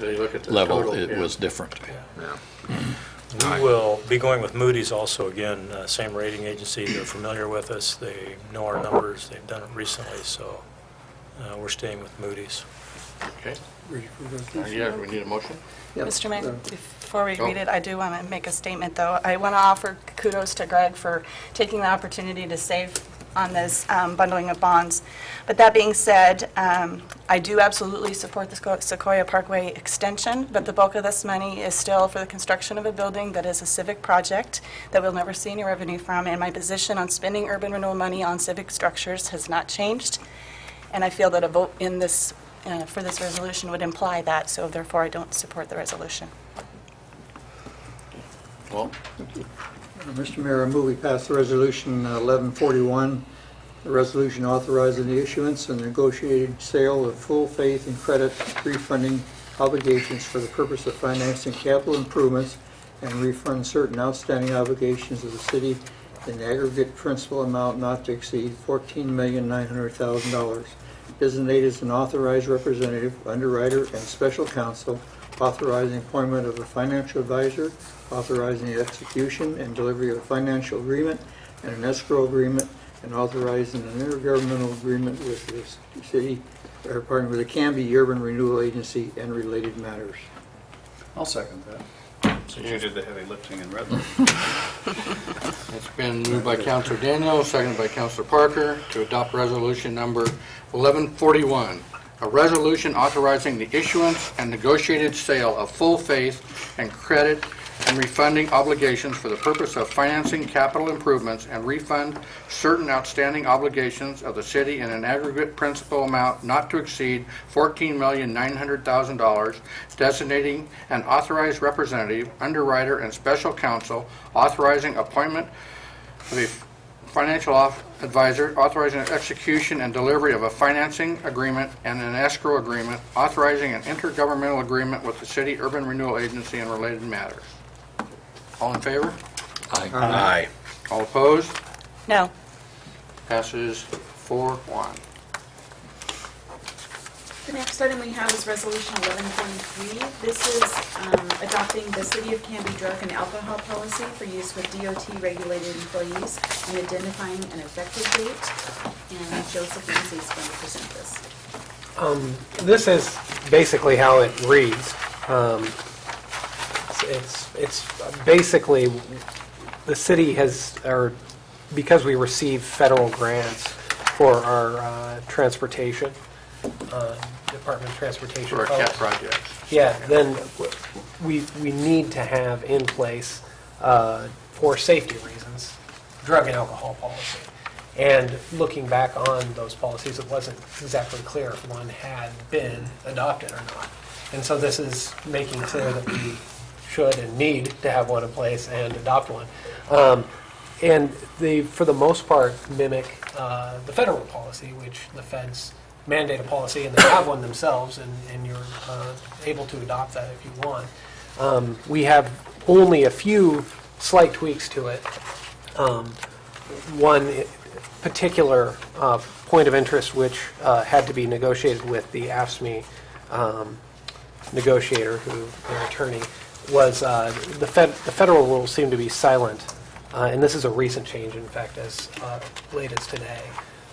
level, it was different. We will be going with Moody's also again, same rating agency. They're familiar with us. They know our numbers. They've done it recently, so we're staying with Moody's. Okay. Yeah, we need a motion? Yep. Mr. Mayor, before we read it, I do want to make a statement, though. I want to offer kudos to Greg for taking the opportunity to save on this bundling of bonds. But that being said, I do absolutely support the Sequoia Parkway extension, but the bulk of this money is still for the construction of a building that is a civic project that we'll never see any revenue from, and my position on spending urban renewal money on civic structures has not changed, and I feel that a vote in this for this resolution would imply that, so therefore I don't support the resolution. Well, Mr. Mayor, I move we pass the resolution 1141, the resolution authorizing the issuance and negotiated sale of full faith and credit refunding obligations for the purpose of financing capital improvements and refund certain outstanding obligations of the city in the aggregate principal amount not to exceed $14,900,000. Designated as an authorized representative, underwriter, and special counsel, authorizing appointment of a financial advisor, authorizing the execution and delivery of a financial agreement and an escrow agreement, and authorizing an intergovernmental agreement with the city, or pardon, with the Canby Urban Renewal Agency and related matters. I'll second that. Since you did the heavy lifting in Redland. it's been moved by Councilor Daniel, seconded by Councilor Parker to adopt resolution number 1141, a resolution authorizing the issuance and negotiated sale of full faith and credit and refunding obligations for the purpose of financing capital improvements and refund certain outstanding obligations of the city in an aggregate principal amount not to exceed $14,900,000, designating an authorized representative, underwriter, and special counsel, authorizing appointment of a financial advisor, authorizing execution and delivery of a financing agreement and an escrow agreement, authorizing an intergovernmental agreement with the City Urban Renewal Agency and related matters. All in favor? Aye. Aye. All opposed? No. Passes 4-1. The next item we have is Resolution 1143. This is adopting the City of Canby drug and alcohol policy for use with DOT-regulated employees and identifying an effective date. And Joseph Lindsay is going to present this. This is basically how it reads. It's basically the city has, or because we receive federal grants for our transportation, Department of Transportation For our CAT projects. Yeah, then we need to have in place, for safety reasons, drug and alcohol policy. And looking back on those policies, it wasn't exactly clear if one had been adopted or not. And so this is making clear that we should and need to have one in place and adopt one. And they, for the most part, mimic the federal policy, which the feds mandate a policy, and they have one themselves, and you're able to adopt that if you want. We have only a few slight tweaks to it. One particular point of interest, which had to be negotiated with the AFSCME negotiator, who their attorney, was the federal rules seem to be silent, and this is a recent change, in fact, as late as today.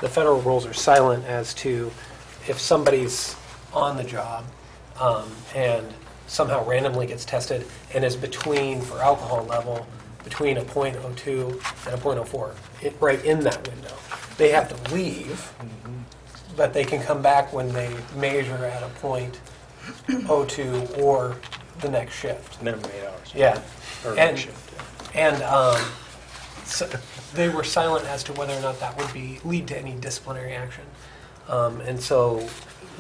The federal rules are silent as to if somebody's on the job and somehow randomly gets tested and is between, for alcohol level, between a .02 and a .04, right in that window. They have to leave, but they can come back when they measure at a .02 or the next shift. Minimum 8 hours. Yeah. Or And, shift. and so they were silent as to whether or not that would lead to any disciplinary action. And so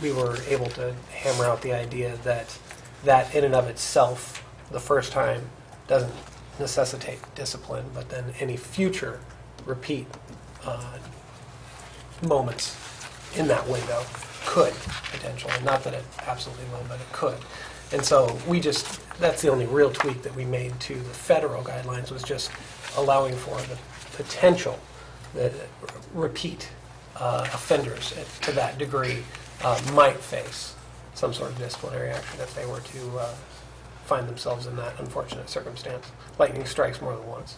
we were able to hammer out the idea that that in and of itself, the first time, doesn't necessitate discipline, but then any future repeat moments in that window could potentially. Not that it absolutely will, but it could. And so that's the only real tweak that we made to the federal guidelines, was just allowing for the potential that repeat offenders to that degree might face some sort of disciplinary action if they were to find themselves in that unfortunate circumstance. Lightning strikes more than once.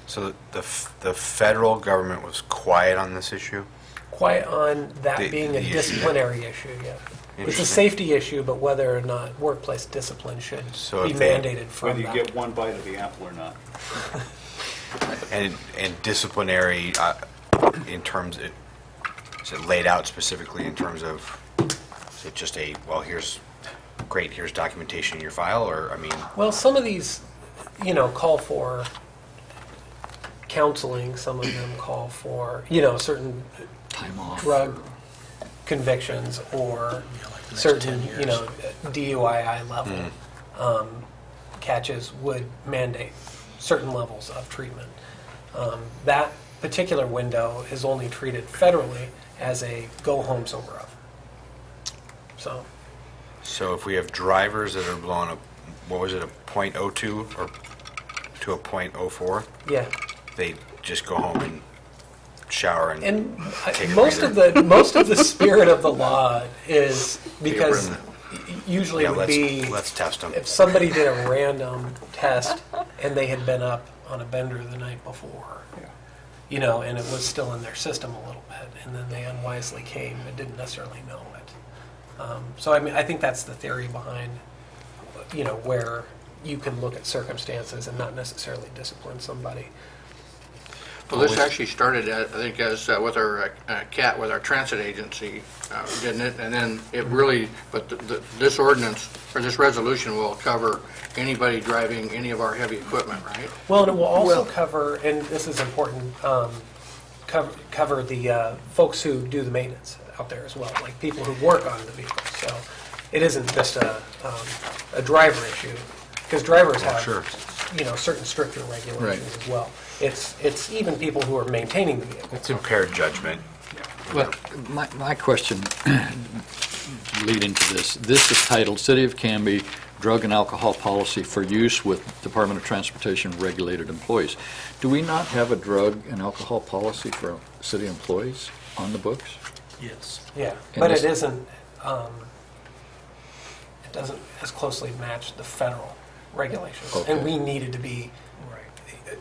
So the federal government was quiet on this issue? Quiet on that being a issue. disciplinary issue, yeah. It's a Interesting. safety issue, but whether or not workplace discipline should So be if they- mandated from Whether you that. get one bite of the apple or not. And disciplinary in terms, is it laid out specifically in terms of, is it just a, well, here's documentation in your file, or, I mean, Well, some of these, call for counseling. Some of them call for, certain Time off. drug convictions or next certain, 10 years. DUI level catches would mandate certain levels of treatment. That particular window is only treated federally as a go home sober of. so if we have drivers that are blowing a, what was it, a .02 or to a .04, Yeah. they just go home and shower and And take a most of the spirit of the law is because Yeah, usually it would be let's test them. if somebody did a random test and they had been up on a bender the night before, and it was still in their system a little bit, and then they unwisely came and didn't necessarily know it. So I think that's the theory behind, where you can look at circumstances and not necessarily discipline somebody. Well, this actually started, I think, as with our CAT, with our transit agency, didn't it? And then it really, but this ordinance, or this resolution will cover anybody driving any of our heavy equipment, right? Well, and it will also cover, and this is important, cover the folks who do the maintenance out there as well, like people who work on the vehicles. So it isn't just a driver issue, because drivers have, sure. certain stricter regulations Right. as well. It's even people who are maintaining the vehicle. It's impaired judgment. Well, my question leading to this is titled City of Canby Drug and Alcohol Policy for Use with Department of Transportation Regulated Employees. Do we not have a drug and alcohol policy for city employees on the books? Yes. Yeah, And but this- it isn't, it doesn't as closely match the federal regulations. Okay. And we needed to be,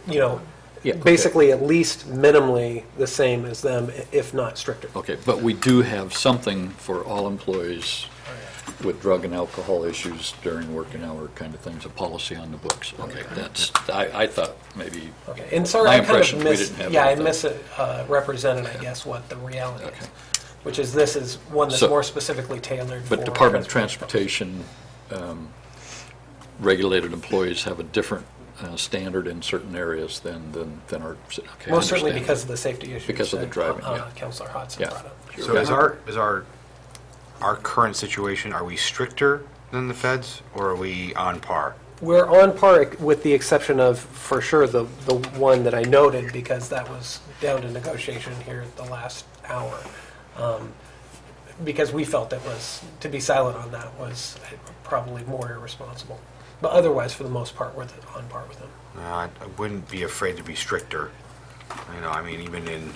Yeah, okay. basically at least minimally the same as them, if not stricter. Okay, but we do have something for all employees with drug and alcohol issues during working hour kind of things, a policy on the books. Okay, I thought maybe, Okay, and sorry, My I kind impression, of we didn't have I anything. misrepresented, I guess, what the reality Okay. is, which is this is one that's So- more specifically tailored for. but Department of Transportation regulated employees have a different standard in certain areas than our, okay, I Most certainly understand. because of the safety issues. Because of the that, driving, yeah. Councilor Hodson Yeah. brought up. So is our current situation, are we stricter than the feds, or are we on par? We're on par with the exception of, for sure, the one that I noted, because that was down to negotiation here at the last hour. Because we felt it was, to be silent on that was probably more irresponsible. But otherwise, for the most part, we're on par with them. I wouldn't be afraid to be stricter. I mean, even in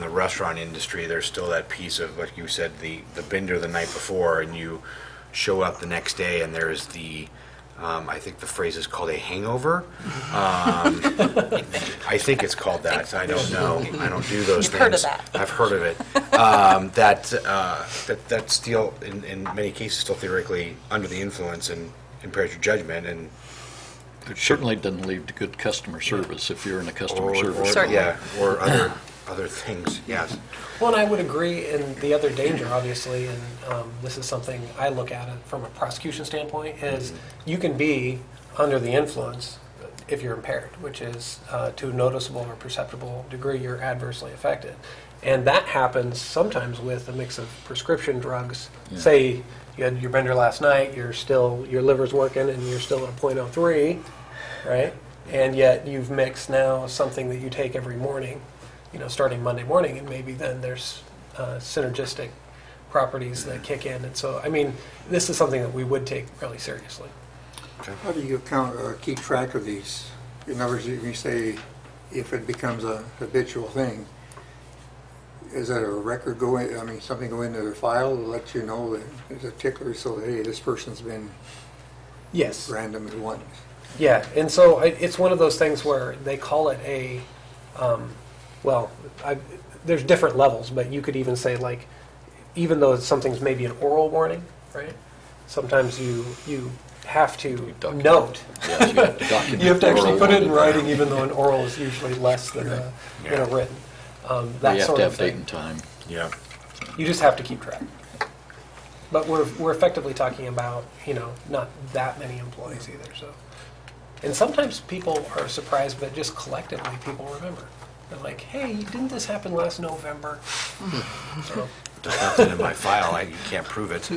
the restaurant industry, there's still that piece of, like you said, the bender the night before, and you show up the next day, and there's the, I think the phrase is called a hangover. I think it's called that. I don't know. I don't do those You've things. heard of that. I've heard of it. That still, in many cases, still theoretically under the influence and impairs your judgment, and It certainly doesn't lead to good customer service if you're in a customer service. Certainly. yeah, or other things. Yes. Well, and I would agree, and the other danger, obviously, and this is something I look at it from a prosecution standpoint, is you can be under the influence if you're impaired, which is to a noticeable or perceptible degree you're adversely affected. And that happens sometimes with a mix of prescription drugs. Yeah. Say you had your bender last night, your liver's working, and you're still at a .03, right? And yet you've mixed now something that you take every morning, starting Monday morning, and maybe then there's synergistic properties that kick in. And so, I mean, this is something that we would take really seriously. How do you keep track of these? In other words, you say if it becomes a habitual thing, is that a record going, I mean, something go into their file to let you know that there's a tickler, so hey, this person's been Yes. random as one? Yeah, and so it's one of those things where they call it a, well, there's different levels, but you could even say like, even though something's maybe an oral warning, right? Sometimes you have to document. note. Yes, you have to document. You have to actually oral put it in warning. writing, even though an oral is usually less than a written. You That have sort to of have date thing. and time. Yeah. You just have to keep track. But we're effectively talking about, not that many employees either, so. And sometimes people are surprised, but just collectively, people remember. They're like, hey, didn't this happen last November? So, There's nothing in my file, you can't prove it.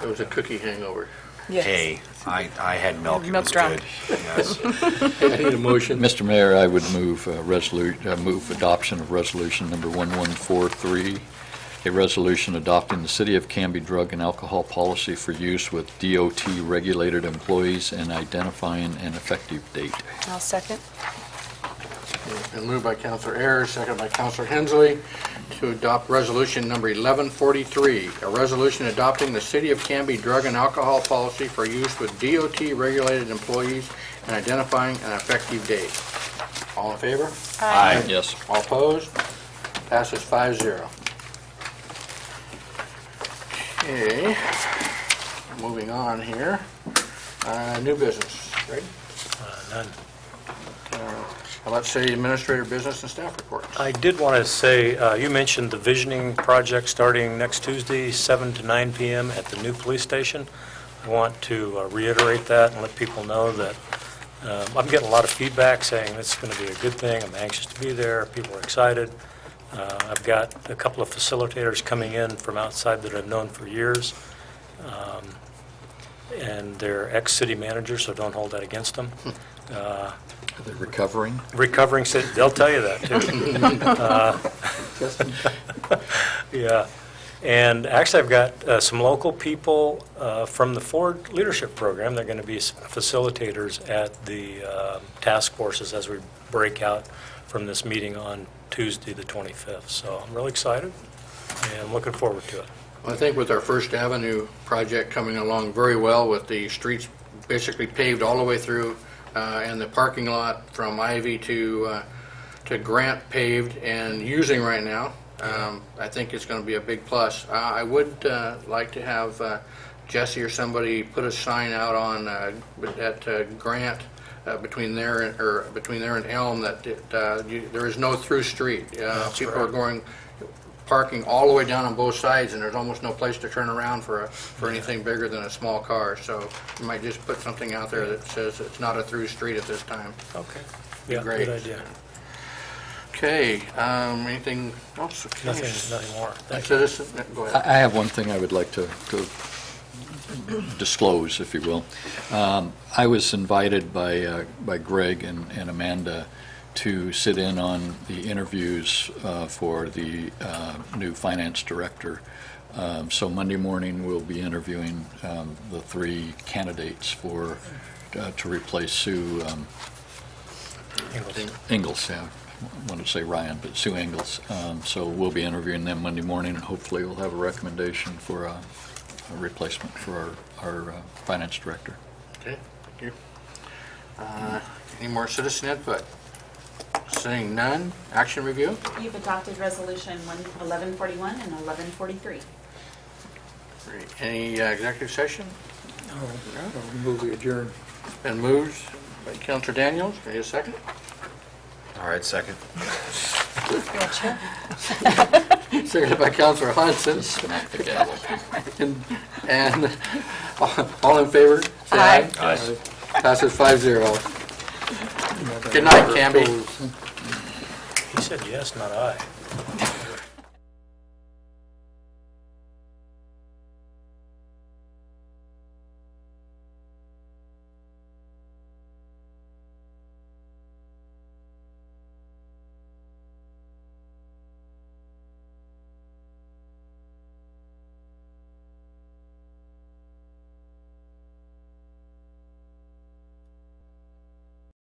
It was a cookie hangover. Hey, I had milk, it was Milk's drunk. good. Yes. I need a motion. Mr. Mayor, I would move move adoption of resolution number 1143, a resolution adopting the City of Canby drug and alcohol policy for use with DOT-regulated employees and identifying an effective date. I'll second. Been moved by Counselor Ayers, seconded by Counselor Hensley, to adopt resolution number 1143, a resolution adopting the City of Canby drug and alcohol policy for use with DOT-regulated employees and identifying an effective date. All in favor? Aye. Yes. All opposed? Passes 5-0. Okay, moving on here. New business, Greg? None. Let's say administrator business and staff reports. I did want to say, you mentioned the visioning project starting next Tuesday, 7 to 9 p.m. at the new police station. I want to reiterate that and let people know that I'm getting a lot of feedback saying this is going to be a good thing. I'm anxious to be there. People are excited. I've got a couple of facilitators coming in from outside that I've known for years. And they're ex-city managers, so don't hold that against them. Are they recovering? Recovering city, they'll tell you that, too. Yeah. And actually, I've got some local people from the Ford Leadership Program. They're going to be facilitators at the task forces as we break out from this meeting on Tuesday, the 25th. So I'm really excited, and I'm looking forward to it. I think with our First Avenue project coming along very well, with the streets basically paved all the way through, and the parking lot from Ivy to Grant paved and using right now, I think it's going to be a big plus. I would like to have Jesse or somebody put a sign out on at Grant between there and Elm that there is no through street. People are parking all the way down on both sides, and there's almost no place to turn around for anything bigger than a small car. So you might just put something out there that says it's not a through street at this time. Okay. Yeah, Great. good idea. Okay, anything else? Okay. Nothing more. Thank you. Citizen, go ahead. I have one thing I would like to disclose, if you will. I was invited by Greg and Amanda to sit in on the interviews for the new finance director. So Monday morning, we'll be interviewing the three candidates to replace Sue Ingalls. Yeah, I wanted to say Ryan, but Sue Ingalls. So we'll be interviewing them Monday morning, and hopefully we'll have a recommendation for a replacement for our finance director. Okay, thank you. Any more citizen input? Seeing none, action review? You've adopted resolution 1141 and 1143. Great. Any executive session? Move we adjourn. Been moved by Counselor Daniels. Can I get a second? All right, second. Seconded by Counselor Hodgson. Smack the gavel. And all in favor? Say Aye. Aye. Passes 5-0. Good night, Canby. He said yes, not I.